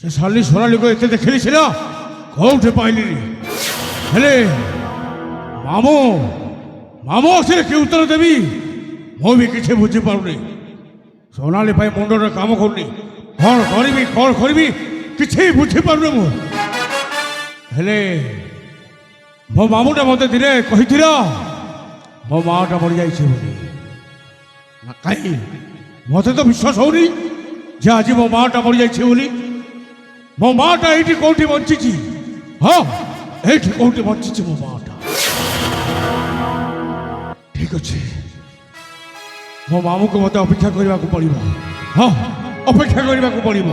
ସେ ଶାଲି ସୋନାଲିକୁ ଏତେ ଦେଖିଲି ସିନା କୋଉଠି ପାଇଲିନି। ହେଲେ ମାମୁଁ ମାମୁଁ ଆସିଲେ କି ଉତ୍ତର ଦେବି ମୁଁ ବି କିଛି ବୁଝିପାରୁନି। ସୋନାଲି ପାଇଁ ମୁଣ୍ଡରେ କାମ କରୁନି। କ'ଣ କରିବି କିଛି ବୁଝିପାରୁନି ମୁଁ। ହେଲେ ମୋ ମାମୁଁଟା ମୋତେ ଦିନେ କହିଥିଲା ମୋ ମାଆଟା ମରିଯାଇଛି ବୋଲି। ନା କାହିଁ ମୋତେ ତ ବିଶ୍ୱାସ ହଉନି ଯେ ଆଜି ମୋ ମାଆଟା ମରିଯାଇଛି ବୋଲି। ମୋ ମାଆଟା ଏଇଠି କୋଉଠି ବଞ୍ଚିଛି। ହଁ ଏଇଠି କୋଉଠି ବଞ୍ଚିଛି ମୋ ମାଆଟା। ଠିକ ଅଛି ମୋ ମାମୁଁକୁ ମୋତେ ଅପେକ୍ଷା କରିବାକୁ ପଡ଼ିବ। ହଁ ଅପେକ୍ଷା କରିବାକୁ ପଡ଼ିବ।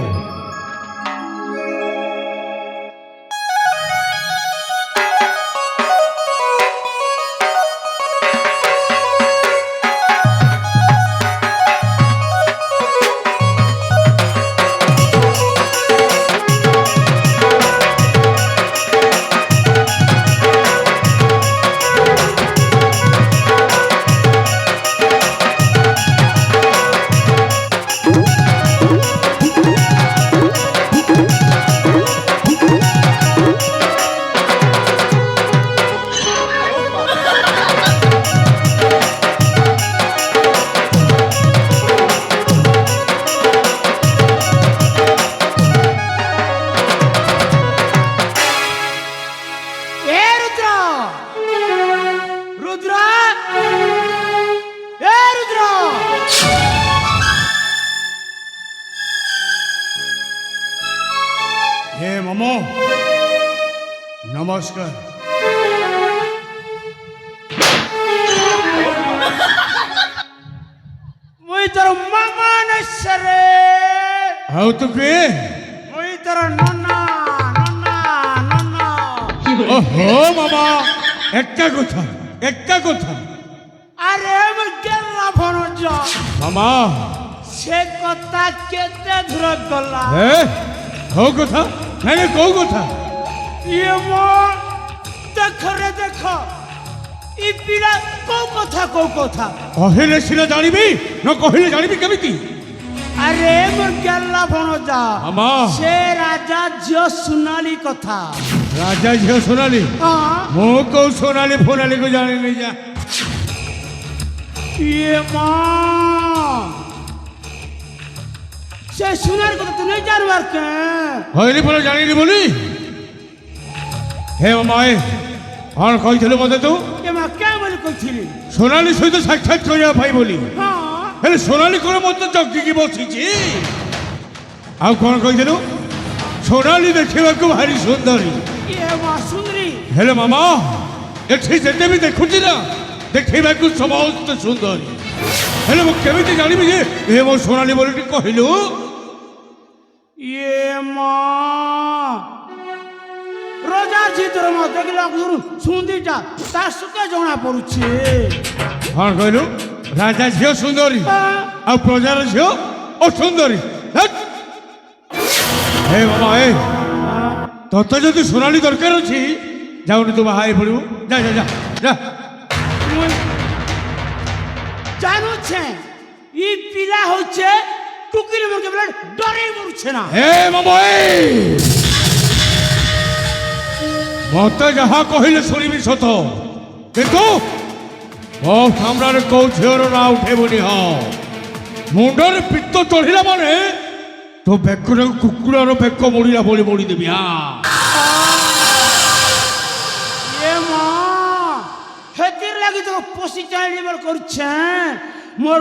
हे मामू नमस्कार। मुई तर मामा नसरे हाउ तू के मुई तर नन्ना नन्ना नन्ना ओहो मामा एक्का কথা अरे मु गेला भनज मामा से कथा केते धुर गला ए हो কথা মানে কও কথা ये मो देख रे देख ई पिला को কথা কহিলে সিনা জানিবি না কহিলে জানিবি কেমিতি। अरे मु गेला भनजा मामा से राजा जियो सुनाली कथा রাজা ঝিও সোনালি हां মো কও সোনালি ফোনালি কো জানি নাই যা। ये मां से सुनार को तो नहीं जानवर के হইলি বলে জানিনি বলি। হে মামা এ আর কইছিল মতে তু ये मां क्या बोल কইছিলি সোনালি সহিত সাক্ষাৎ করিয়া ভাই বলি। हां ହେଲେ সোনালি করে মতো জগিকি বসিছি। ଆଉ କ'ଣ କହିଥିଲୁ সোনালি ଦେଖିବାକୁ ଭାରି ସୁନ୍ଦରୀ। ये मां सुंदरी ହେଲେ ମାମା ଏଠି ଯେତେ ବି ଦେଖୁଛି ନା ଦେଖିବାକୁ ସମସ୍ତ ସୁନ୍ଦରୀ। ହେଲେ ମୁଁ କେମିତି ଜାଣିବି ଯେ ଏ ମୋ সোনালি ବୋଲି ଟିକେ କହିଲୁ। ये मां रोजा चित्र में देखला गुरु सुंदीटा ता सुके जणा पड़ुछे କ'ଣ କହିଲୁ ରାଜା ଝିଅ ସୁନ୍ଦରୀ ଆଉ ପ୍ରଜାର ଝିଅ ଅସୁନ୍ଦରୀ। ହେଟ୍! ହେ ମାମା ଏ ତତେ ଯଦି সোনালি ଦରକାର ଅଛି ଯାଉନି ତୁ ବାହା ହେଇ ପଡ଼ିବୁ। ଯା ଯା ଯା ଯା। जानू छे ई पिला होछे टुकिरी मुके बले डरे मरुछे ना ହେ ମାମା ଏ ମତେ ଯାହା କହିଲେ ଶୁଣିବି ସତ କିନ୍ତୁ ମୋ ସାମ୍ନାରେ କୋଉ ଝିଅର ନାଁ ଉଠେଇବୁନି। ହଁ ମୁଣ୍ଡରେ ପିତ୍ତ ଚଢ଼ିଲା ମାନେ ତୋ ବେକରେ କୁକୁରର ବେକ ମୋଡ଼ିଲା ଭଳି ମୋଡ଼ିଦେବି। ହଁ ये मां हेतिर लागी तो पोसी चाली बर करछे मोर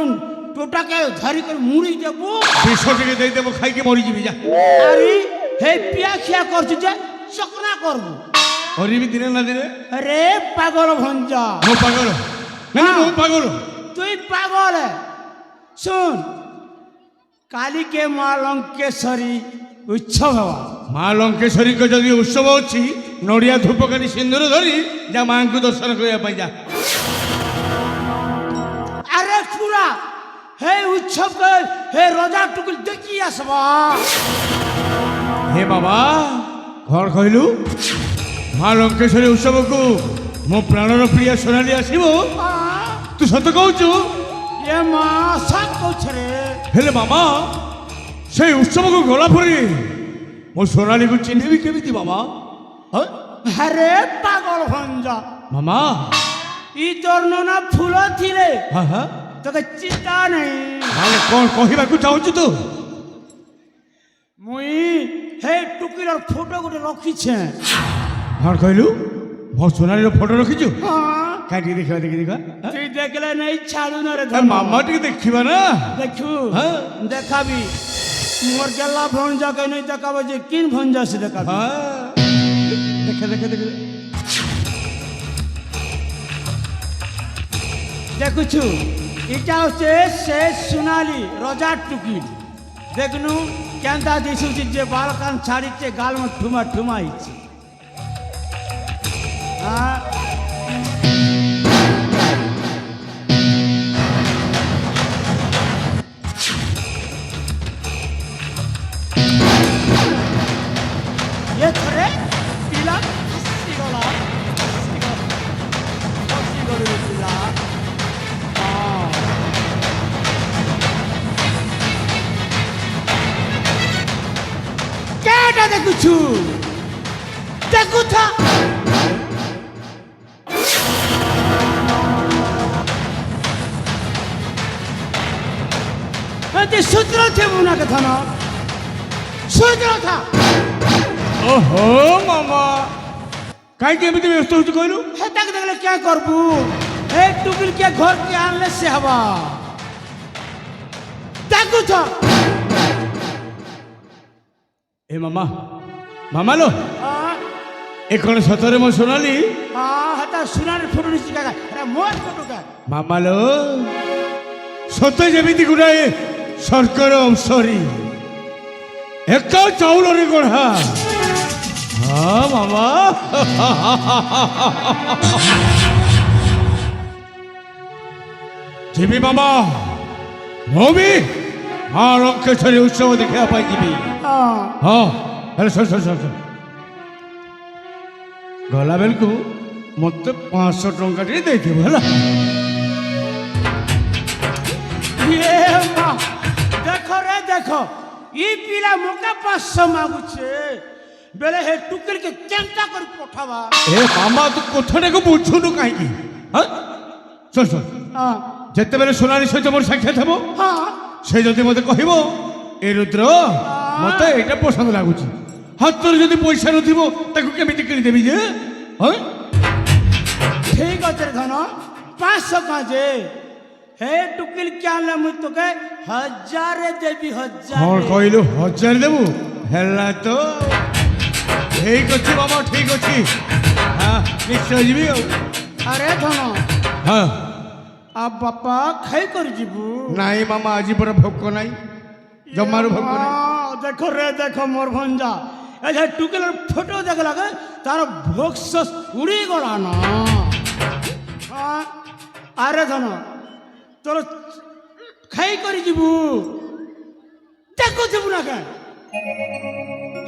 टोटा के धरी कर मुड़ी देबो ବିଷ ଟିକେ ଦେଇଦେବ ଖାଇକି ମରିଯିବି। ଯା अरे हे पिया खिया करछु जे चकना करबो କରିବି ଦିନେ ନା ଦିନେ। अरे पागल भंजा ମୁଁ ପାଗଳ ନା ମୁଁ ପାଗଳ। तुई पागल है सुन काली के मां लंकेश्वरी उत्सव हवा ମା ଲଙ୍କେଶ୍ୱରୀଙ୍କ ଯଦି ଉତ୍ସବ ଅଛି ନଡ଼ିଆ ଧୂପକାଠି ସିନ୍ଦୁର ଧରି ଯା ମାଙ୍କୁ ଦର୍ଶନ କରିବା ପାଇଁ ଯା। अरे पूरा हे उत्सव के हे रोजा टुकुल देखी आसबा ହେ ବାବା କ'ଣ କହିଲୁ ମା ଲଙ୍କେଶ୍ୱରୀ ଉତ୍ସବକୁ ମୋ ପ୍ରାଣର ପ୍ରିୟା সোনালি ଆସିବ ତୁ ସତ କହୁଛୁ। ये मां साथ कौछ रे ହେଲେ ମାମା ସେଇ ଉତ୍ସବକୁ ଗଲା ପରେ ମୋ ସୋନାଲିକୁ ଚିହ୍ନିବି କେମିତି ମାମା? ହଁ? ଆରେ ପାଗଳ ଭଞ୍ଜା, ମାମା ଇ ତୋର ନନା ଫୁଲ ଥିଲେ ହଁ ହଁ তোকে চিন্তা নেই। ତାହେଲେ କ'ଣ କହିବାକୁ ଚାହୁଁଛୁ ତୁ? মুই হে টুকির ফটো গোটে রখিছে। କ'ଣ କହିଲୁ? ମୋ ସୋନାଲିର ଫଟୋ ରଖିଛୁ? হ্যাঁ, କାଇଁ ଟିକେ ଦେଖିବା ଦେଖିବା। তুই দেখলে নেই ছাড়ু না রে ଏ ধন। ମାମା ଟିକେ ଦେଖିବା ନା। দেখু হ্যাঁ। দেখাবি মোর গেলা ভঞ্জা কে নেই দেখাবো যে কিন ভঞ্জা সে দেখাবি। ହଁ ଦେଖେ ଦେଖେ ଦେଖେ দেখুছু এটা হচ্ছে সে সোনালি রজার টুকির। দেখনু কেনতা দিশুছি যে বাল কান ছাড়িছে গাল মে ঠুমা ঠুমা হইছে। হ্যাঁ, এ ধরে পিলা সিগলা সিগলা পিলা। কেটা দেখুছু দেখুথা সূত্র থেবু না কথা না সূত্র থা। ଓହୋ ମାମା କାହିଁକି ଏମିତି ବ୍ୟସ୍ତ ହଉଛୁ କହିଲୁ? হেতাকে দেখলে কে করবু? এই টুকিল কে ঘর কে আনলে সে হবা দেখুথ। ଏ ମାମା ମାମା ଲୋ ଏ କ'ଣ ସତରେ ମୋ ସୋନାଲି? হেতা সোনার ফটো নিচ্ছি কাকা, এটা মোর ফটো কা। ମାମା ଲୋ ସତେ ଯେମିତି ଗୁଡ଼ାଏ ଶର୍କର ଅଂଶରୀ ଏକା ଚାଉଳରେ ଗଢ଼ା। ହଁ ମାମା ଯିବି ମାମା, ମୁଁ ବି ମା ଲଙ୍କେଶ୍ୱରୀ ଉତ୍ସବ ଦେଖିବା ପାଇଁ ଯିବି। ହଁ ହେଲେ ଶୁଣ ଶୁଣ ଶୁଣ ଶୁଣ, ଗଲାବେଳକୁ ମୋତେ 500 ଟଙ୍କା ଟିକେ ଦେଇଥିବୁ ହେଲା। ইয়ে মা, দেখো রে দেখো ই পিলা মোকে 500 মাগুছে বেলে হে টুকিল কে কেনটা করে পঠাবা। ଏ ମାମା ତୁ କଥାଟାକୁ ବୁଝୁନୁ କାହିଁକି? ହଁ ଶୁଣ ଶୁଣ, হ্যাঁ ଯେତେବେଳେ ସୋନାଲି ସହିତ ମୋର ସାକ୍ଷାତ ହେବ হ্যাঁ ସେ ଯଦି ମୋତେ କହିବ ଏ ରୁଦ୍ର ମୋତେ ଏଇଟା ପସନ୍ଦ ଲାଗୁଛି, ହାତରେ ଯଦି ପଇସା ନଥିବ ତାକୁ କେମିତି କିଣିଦେବି ଯେ? ହଁ ঠিক আছে রে ধন 500 কাজে হে টুকিল কে আনলে মুই তোকে 1000 দেবি 1000। କ'ଣ କହିଲୁ? 1000 ଦେବୁ? ହେଲା ତ ଠିକ ଅଛି ମାମା, ଠିକ ଅଛି। ହଁ ନିଶ୍ଚୟ ଯିବି ଆଉ। আরে ধন ହଁ আ বাপা খাই করে যাবু। ନାଇଁ ମାମା ଆଜି ପରା ଭୋକ ନାହିଁ, ଜମାରୁ ଭୋକ ନାହିଁ। দেখো রে দেখো মোর ভঞ্জা এই যে টুকিলের ফটো দেখলা গে তার ভোক্স উড়ি গলা না। আরে ধন তোর খাই করে যাবু দেখো যাবু না কে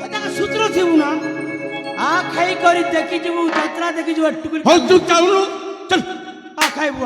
হেতাকে সূত্র থিবু না আ খাই করে দেখি যাবু যাত্রা দেখি যাবু টুকিল ହଉ ତୁ ଚାଲୁନୁ ଚାଲ। আ খাইবু।